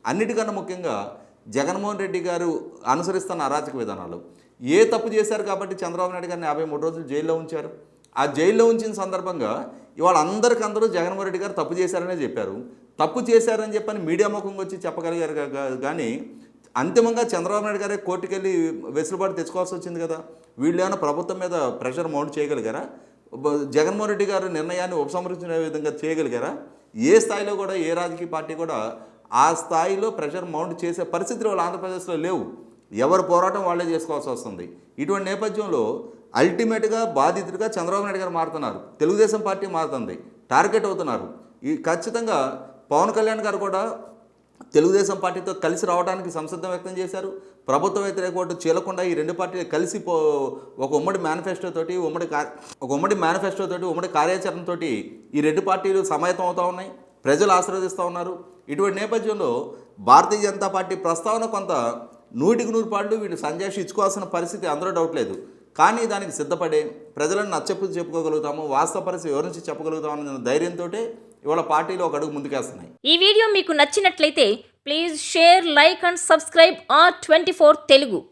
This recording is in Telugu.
అన్నిటికన్నా ముఖ్యంగా జగన్మోహన్ రెడ్డి గారు అనుసరిస్తున్న అరాచక విధానాలు. ఏ తప్పు చేశారు కాబట్టి చంద్రబాబు నాయుడు గారిని 53 రోజులు జైల్లో ఉంచారు. ఆ జైల్లో ఉంచిన సందర్భంగా ఇవాళ అందరూ జగన్మోహన్ రెడ్డి గారు తప్పు చేశారనే చెప్పారు. తప్పు చేశారని చెప్పని మీడియా ముఖంగా వచ్చి చెప్పగలిగారు కానీ అంతిమంగా చంద్రబాబు నాయుడు గారే కోర్టుకెళ్ళి వెసులుబాటు తెచ్చుకోవాల్సి వచ్చింది కదా. వీళ్ళు ఏమైనా ప్రభుత్వం మీద ప్రెషర్ మౌంట్ చేయగలిగారా? జగన్మోహన్ రెడ్డి గారు నిర్ణయాన్ని ఉపసంహరించిన విధంగా చేయగలిగారా? ఏ స్థాయిలో కూడా ఏ రాజకీయ పార్టీ కూడా ఆ స్థాయిలో ప్రెషర్ మౌంట్ చేసే పరిస్థితులు వాళ్ళు ఆంధ్రప్రదేశ్లో లేవు. ఎవరు పోరాటం వాళ్ళే చేసుకోవాల్సి వస్తుంది. ఇటువంటి నేపథ్యంలో అల్టిమేట్గా బాధితుడిగా చంద్రబాబు నాయుడు గారు మారుతున్నారు, తెలుగుదేశం పార్టీ మారుతుంది, టార్గెట్ అవుతున్నారు. ఈ ఖచ్చితంగా పవన్ కళ్యాణ్ గారు కూడా తెలుగుదేశం పార్టీతో కలిసి రావడానికి సంసిద్ధం వ్యక్తం చేశారు. ప్రభుత్వ వ్యతిరేక ఓటు చీలకుండా ఈ రెండు పార్టీలు కలిసి ఒక ఉమ్మడి మేనిఫెస్టోతోటి ఉమ్మడి కార్యాచరణతోటి ఈ రెండు పార్టీలు సమాయత్తం అవుతూ ఉన్నాయి, ప్రజలు ఆశీర్వదిస్తూ ఉన్నారు. ఇటువంటి నేపథ్యంలో భారతీయ జనతా పార్టీ ప్రస్తావన కొంత 100% వీళ్ళు సంజాయిషి ఇచ్చుకోవాల్సిన పరిస్థితి అందులో డౌట్ లేదు. కానీ దానికి సిద్ధపడే ప్రజలను చెప్పుకోగలుగుతాము, వాస్తవ పరిస్థితి వివరించి చెప్పగలుగుతామన్న ధైర్యంతో ఇవాళ పార్టీలో ఒక అడుగు ముందుకేస్తున్నాయి. ఈ వీడియో మీకు నచ్చినట్లయితే please share, like and subscribe R24 Telugu.